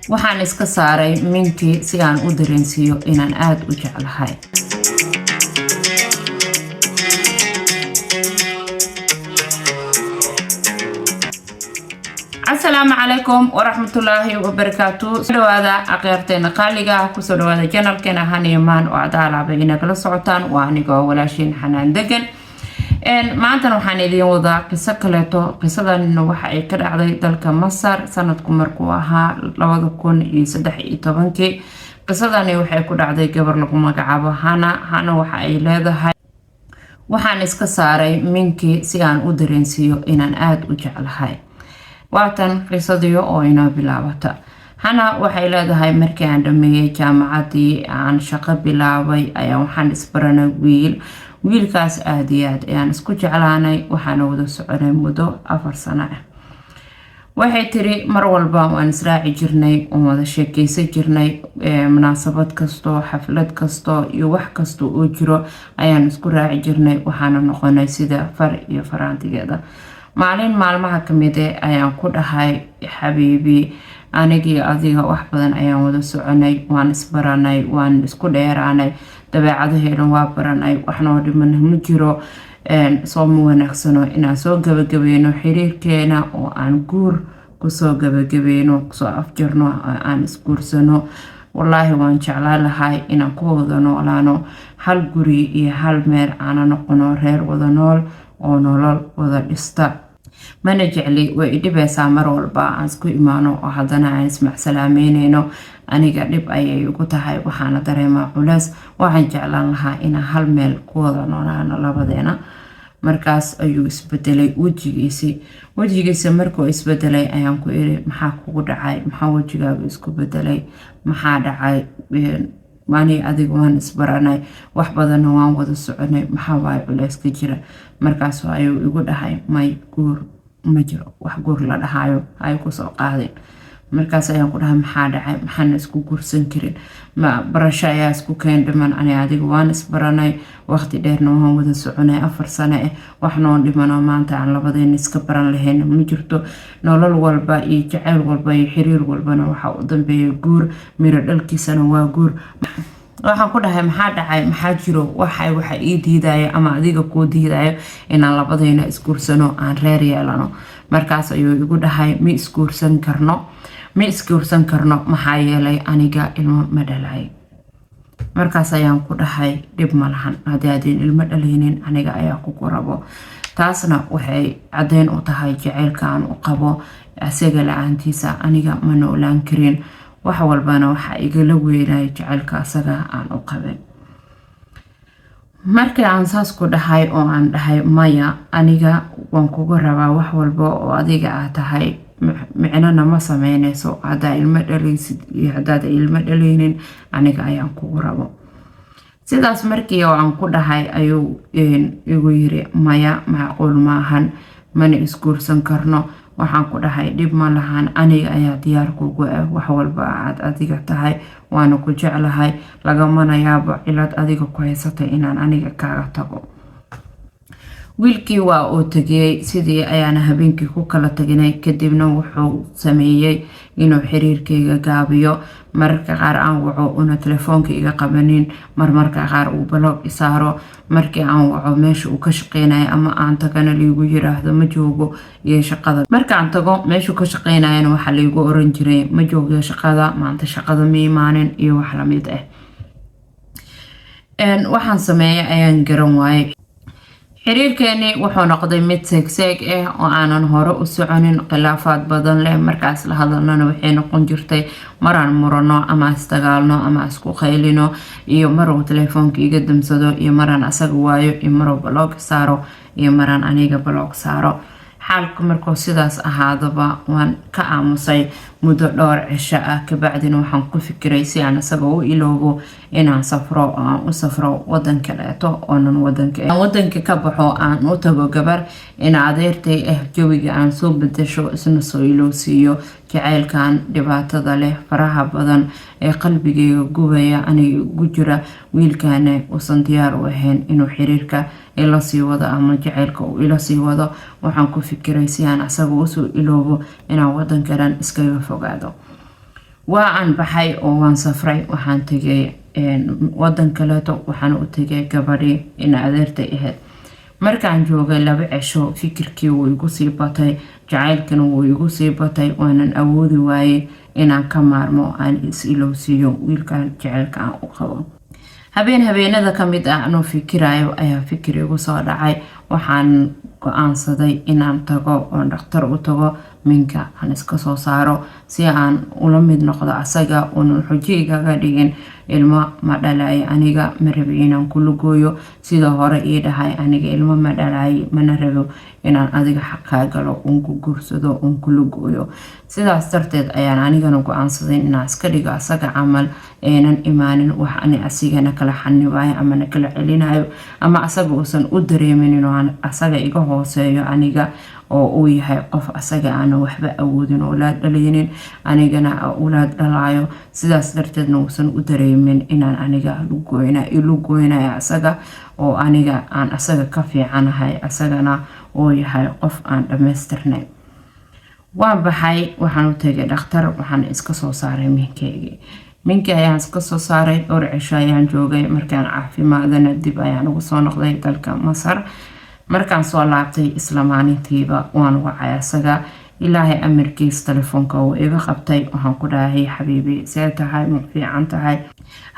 waxaan iska saaray minkii si aan u dareensiiyo inaan aad u jeclahay. السلام عليكم ورحمة الله وبركاته. سلوادا أقيرتين قالقة كسلوادا جنر كنا هنيمان وعدالة بينا كلا سعطان وانيقا ولاشين حنان دقن maantana waxaan idin wadaa qiso kaleeto. qisadan waxa ay ka dhacday dalka Masar sanadku markuu ahaa 2013. qisadani waxay ku dhacday gabar lagu magacaabo Hana waxa ay leedahay waxaan iska saaray minkii si aan u dareensiiyo inaan aad u jeclahay. waatan qisadii oo ina bilaabata. Hana waxay leedahay markii aan dhameeyay jaamacadii aan shaqo bilaabay ayaa waxaan isbaranay wiilkaas aad iyo aad ayaan isku jeclaanay. waxaana wada soconay muddo 4 sano ah. waxay tiri mar walba waan israaci jirnay oo wada sheekaysan jirnay munaasabad kasto xaflad kasto iyo wax kasto oo jiro ayaan isku raaci jirnay. waxaana noqonay sida far iyo faraantigeeda. maalin maalmaha kamid ah ayaan ku dhahay xabiibi anigii adiga wax badan ayaan wada soconay, waan isbaranay, waan isku dheeraanay, dabeecadaheena waa baranay, waxna dhiman ma jiro. soo ma wanaagsano inaan soo gabagabeeno xiriirkeena oo aan guur kusoo gabagabeeno, kusoo afjarno, aan isguursano. wallaahi waan jeclaan lahay inaan ku wada noolaano hal guri iyo hal meel aan noqono reer wada nool oo nolol wada dhista. mana jecli way dhibaysaa mar walba aan isku imaano oo haddana aan ismacsalaamaynayno. aniga dhib ayay ugu tahay, waxaana dareemaa culays. waxaan jeclaan lahaa inaan hal meel ku wada noolaano labadeena. markaas ayuu isbedelay wejigiisa markuu isbedelay ayaan ku iri maxaa kugu dhacay, maxaa wejigaagu isku bedelay, maxaa dhacay? maani adiga waan isbaranay, wax badanna waan wada soconay, maxaa waay culays ka jira? markaas ayuu igu dhahay may guur ma jiro, wax guur la dhahayo ay ku soo qaadeen. markaas ayaan ku dhahay maxaa dhacay, maxaan isku guursan karin, ma barasho ayaa isku keen dhiman? ani adiga waan isbaranay, waqti dheerna waan wada soconay 4 sano ah, wax noo dhimano maanta aan labadeena iska baran lahayn ma jirto. nolol walba iyo jacayl walba iyo xiriir walbana waxa u dambeeya guur, miro dhalkiisana waa guur. waxaan ku dhahay maxaa dhacay, maxaa jiro? waxa ii diidayo ama adiga kuu diidayo inaan labadeena isguursano, aan reer yeelano? markaas ayuu igu dhahay ma isguursan karno maxaa yeelay aniga ilmo ma dhalay. markaas ayaan ku dhahay dhib ma lahan, haddii aadin ilmo dhalaynin aniga ayaa kugu rabo. taasna waxay caddeyn u tahay jacaylka aan u qabo isaga la-aantiisa aniga ma noolaan karin. wax walbana waxa igala weynay jacaylka asaga aan u qabay. markii aan saas ku dhahay oo aan dhahay maya aniga waan kugu rabaa, wax walba oo adiga aad tahay micnana ma sameynayso haddaa ilmo dhalaysid iyo haddaad ilmo dhalaynin aniga ayaan kugu rabo. sidaas markii oo aan ku dhahay ayuu igu yiri maya macquul maahan, mana isguursan karno. waxaan ku dhahay dhib ma lahan, aniga ayaa diyaar kugu ah, wax walba aad adiga tahay waana ku jeclahay, lagamana yaabo cilad adiga ku haysatay inaan aniga kaaga tago. wiilkii waa uu tagay, sidii ayaana habeenkii ku kala tagnay. kadibna wuxuu sameeyay inuu xiriirkayga gaabiyo. mararka qaar aan waco una telefoonka iga qabanin, marmarka qaar uu block isaaro. markii aan waco meesha uu ka shaqeynayo ama aan tagana liigu yiraahdo ma joogo iyo shaqada. markaan tago meesha ka shaqeynayana waxa liigu oran jiray ma joogo shaqada, maanta shaqada ma imaanin iyo wax la mid ah. waxaan sameeyay ayaan garan waayay. xiriirkeeni wuxuu noqday mid seeg ah oo aanan hore u soconin, khilaafaad badan leh. markaas la hadalnana waxay noqon jirtay maraan murano ama isdagaalno ama isku qaylino, iyo maruu telefoonka iga damsado, iyo maraan asaga waayo, iyo maruu block saaro, iyo maraan aniga block saaro. xaalku markuu sidaas ahaadaba waan ka aamusay muddo 2 cisho ah. kabacdina waxaan ku fikiray si aan asaga u iloobo inaan safro oo aan u safro wadan kaleeto oonan wadanka ka baxo, aan u tago gabar in adeertay ah, jawiga aan soo bedesho, isna soo ilowsiiyo jacaylkan dhibaatada leh faraha badan ee qalbigayga gubaya aniga ugu jira. wiilkaana uusan diyaar u ahayn inuu xiriirka ila sii wado ama jacaylka uu ila sii wado. waxaan ku fikiray si aan asaga u soo iloobo inaan wadankan iskaga fogaado. waan baxay oo waan safray waxaan tegay wadan kaleeto waxaan u tegay gabadhii in adeertay ahayd markaan joogay 2 cisho fikirkii wuu igu sii batay jacaylkana wuu igu sii batay waanan awoodi waayay inaan ka maarmo aan is ilowsiiyo wiilkan jacaylka aan u qabo habeenada ka mid ah anoo fikirayo ayaa fikir igu soo dhacay waxaan go'aansaday inaan tago oo dhakhtar u tago minka aan iska soo saaro si aan ula mid noqdo asaga oo xujiga dhigin ilmo ma dhalay aniga ma rabi inaan ku lugooyo sida hore ii dhahay aniga ilmo ma dhalay mana rabo inaan adiga xaqaa galo oo ku guursado oo ku lugooyo sidaas darteed ayaan anigana go'aansaday inaan iska dhigo asaga camal aanan imaanin wax ani asigana kala xanibaayo ama na kala celinayo ama asaga uusan u dareemin inuu asaga iga hooseeyo aniga oo uu yahay qof asaga aan waxba awoodin oo la dhaleynin anigana awlaad dhalayo sidaas darteedna uusan u dareemin inaan aniga lugooynayo asaga oo aniga aan asaga ka fiicanahay asagana oo yahay qof aan dhameystirnay waan baxay waxaan u tagay dhakhtar waxaan iska soo saaray minkii ayaan iska soo saaray 2 cisho ayaan joogay markaan caafimaadana dib ayaan ugu soo noqday dalka Masar markaan soo laabtay isla maalintiiba waan wacay asaga ilaahay amarkiis telefoonka uu iga qabtay waxaan ku dhahay xabiibi see tahay ma fiican tahay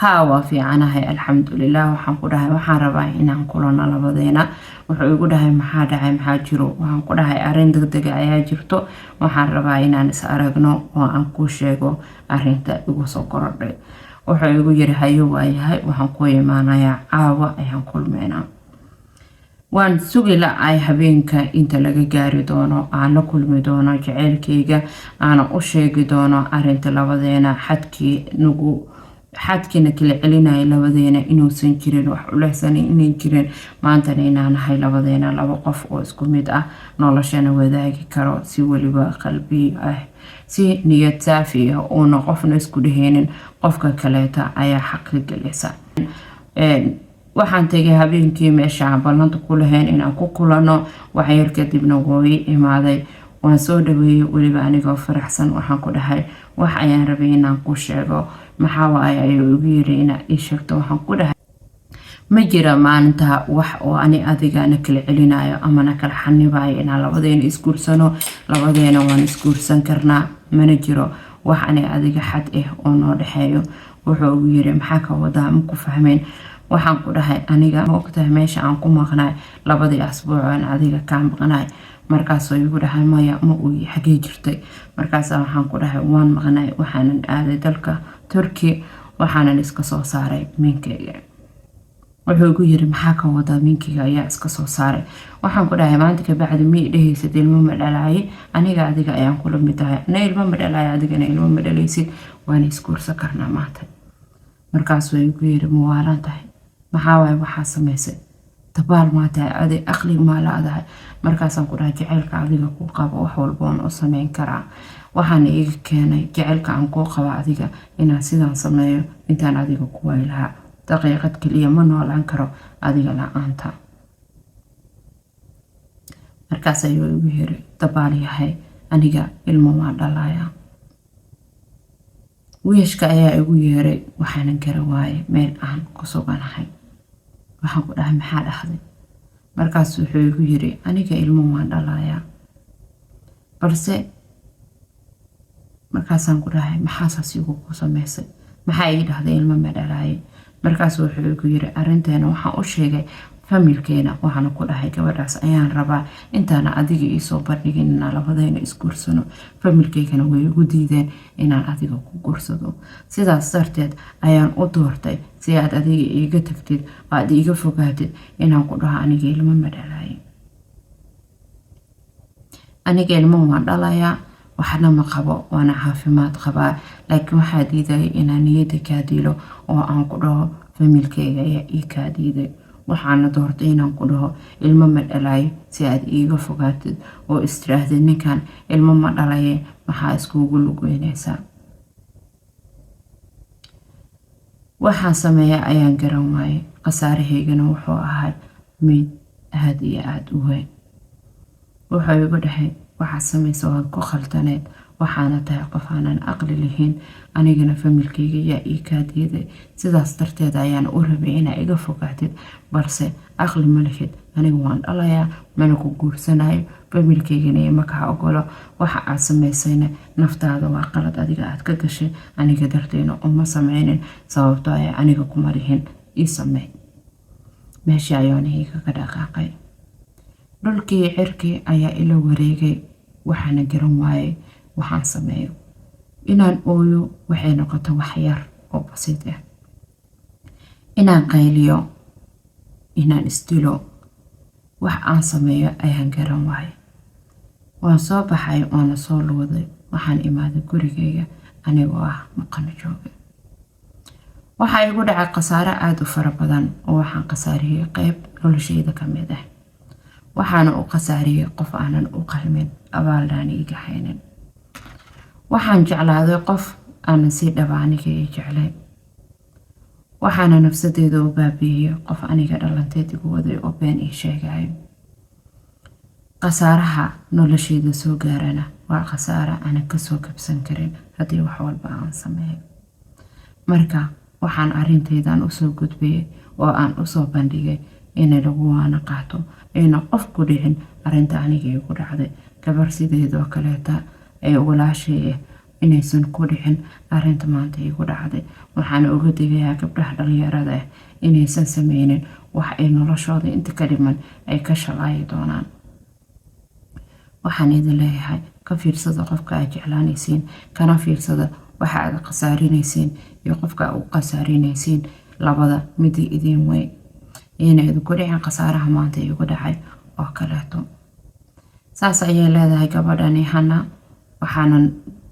haa waa fiicanahay alxamdulillaah waxaan ku dhahay waxaan rabaa inaan kulano labadeena wuxuu igu dhahay maxaa dhacay maxaa jiro waxaan ku dhahay arrin degdeg ayaa jirto waxaan rabaa inaan is aragno oo aan ku sheego arrinta igu soo korodhay wuxuu igu yiri hayo waayahay waxaan ku imaanayaa caawa ayaan kulmeynaa waan sugi la'ay habeenka inta laga gaari doono aan la kulmi doono jaceylkayga aan u sheegi doono arrinta labadeena xadkiina kala celinay labadeena inuusan jirin wax u lehsan inay jireen maanta inaan nahay labadeena 2 qof oo isku mid ah noloshana wadaagi karo si waliba qalbi ah si niyad saafi ah oo qofna isku dheheenin qofka kaleeta ayaa xaqiiqileysa waxaan tagay habeenkii meesha aan ballanta ku lahayn inaan ku kulano waxyar kadibna way imaaday waan soo dhaweeyay waliba anigoo faraxsan waxaan ku dhahay wax ayaan rabay inaan ku sheego maxaa waaye ayuu igu yiri inaan ii sheegto waxaan ku dhahay ma jira maanta wax oo ani adiga na kala celinayo ama na kala xanibayo inaan labadeena isguursano labadeena waan isguursan karnaa mana jiro wax ani adiga xad oo noo dhaxeeyo wuxuu igu yiri maxaa ka wadaa ma ku fahmeen waxaan ku dhahay aniga ma ogtahay meesha aan ku maqnay 2 asbuuc aan adiga ka maqnay markaas oo igu dhahay maya ma uu xagee jirtay markaas waxaan ku dhahay waan maqnay waxaan aaday dalka Turkiga waxaan iska soo saaray minkeyga wuxuu igu yiri maxaa ka wadaa minkiga ayaa iska soo saaray waxaan ku dhahay maanta ka bacdi mi dhehaysid ilmo ma dhalay aniga adiga ayaan kula mid tahay na ilmo ma dhalay adigana ilmo ma dhalaysid waan iskuursan karnaa maanta markaas oo igu yiri ma waalan tahay maxaa waay waxa sameysay tabaal ma tahay adi aqli ma laadahay markaasaan ku dhahay jaceylka adiga ku qabo wax walba oo sameyn karaa waxaan iga keenay jaceylka aan ku qabo adiga inaan sidaan sameeyo intaan adiga ku waylaha daqiiqad kaliya ma noolaan karo adiga la'aanta markaas ayuu igu yiri tabaal yahay aniga ilmo ma dhalaya wiishka ayaa igu yeeray waxaan garan waayay meel aan ku suganahay waxaan ku dhahay maxaa dhahday markaas wuxuu igu yiri aniga ilmo ma dhalaya balse markaasaan ku dhahay maxaa saasigu ku sameysay maxaa ii dhahday ilmo ma dhalay markaas wuxuu igu yiri arrinteena waxaan u sheegay familkeena waxaan ku dhahay gabadhaas ayaan rabaa intaan adiga ii soo bandhigin inaan labadeena isguursano familkeena way igu diideen inaan adiga ku guursado sidaas darteed ayaan u doortay si aad adiga iiga tagtid aad iiga fogaatid inaan ku dhaho aniga ilmo ma dhalay aniga ilmo waan dhalayaa waxna ma qabo waana caafimaad qabaa laakiin waxaa diiday inaan niyada ka dilo oo aan ku dhaho familkeyga ayaa ii ka diiday waxaana doortay inaan ku dhaho ilmo ma dhalay si aad iiga fogaatid oo istiraahday ninkan ilmo ma dhalay maxaa iskugu lugeynaysaa waxaan sameeyay ayaan garan waayay qasaarahaygana wuxuu ahaa mid aad iyo aad u weyn wuxuu igu dhahay waxaad samaysa waad ku khaldaneed waxaana tahay qof aanan aqli lahayn anigana familkayga yaa ii kaa diiday sidaas darteed ayaan u rabay inaa iga fogaatid balse aqli ma lihid aniga waan dhalayaa mana ku guursanayo familkaygana ima kaa ogolo waxa aad samaysayna naftaada waa qalad adiga aad ka gashay aniga darteena uma sameynin sababtoo ay aniga kuma lihin ii sameyn meeshii ayaan iga ka dhaqaaqay dhulkii cirkii ayaa ila wareegay waxaana garan waayay waxaan sameeyo inaan ooyo waxay noqoto wax yar oo basiid ah inaan qayliyo inaan isdilo wax aan sameeyo ayaan garan waayay waan soo baxay waana soo luuday waxaan imaaday gurigayga anigoo ah maqano jooga waxaa igu dhacay khasaare aad u fara badan oo waxaan khasaariyey qayb noloshayda ka mid ah waxaana u khasaariyey qof aanan u qalmin abaallaan iga haynin waxaan jeclaaday qof aanan si dhaba aniga ii jeclayn waxaana nafsadeeda u baabiiyey qof aniga dhalanteed igu waday oo been ii sheegayo khasaaraha noloshayda soo gaarana waa khasaare aanan kasoo kabsan karin haddii wax walba aan sameeyo marka waxaan arintaydan usoo gudbiyey oo aan usoo bandhigay inay lagu waana qaato ayna qof ku dhicin arinta aniga igu dhacday gabar sideedoo kaleeta ee walaashay inaysan ku dhicin arinta maanta igu dhacday waxaan uga digayaa gabdhaha dhalinyarada ah inaysan sameynin wax ay noloshooda inta ka dhiman ay ka shalaayi doonaan waxaan idin leeyahay ka fiirsada qofka aad jeclaanaysiin kana fiirsada waxa aad khasaarinaysiin iyo qofka aad u khasaarinaysiin labada midi idin weyn inay idinku dhicin khasaaraha maanta igu dhacay oo kaleeto saas ayay leedahay gabadhani Hana waxaanan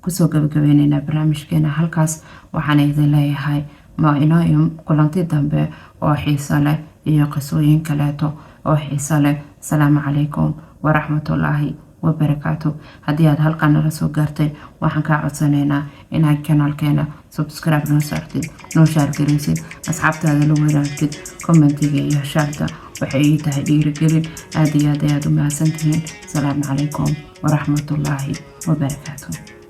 kusoo gabagabeynaynaa barnaamijkeena halkaas waxaan idin leeyahay ma inoo kulanti dambe oo xiiso leh iyo qisooyin kaleeto oo xiiso leh asalaamu calaykum waraxmatullaahi wabarakaatu haddii aad halkan nala soo gaartay waxaan kaa codsanaynaa inaad kanaalkeena subscribe noo saartid noo shaargaraysid asxaabtaada la wadaagtid commentiga iyo shaarta waxay ii tahay dhiirigelin aad iyo aad ayaad u mahadsantihiin asalaamu calaykum waraxmatullaahi wabarakaatu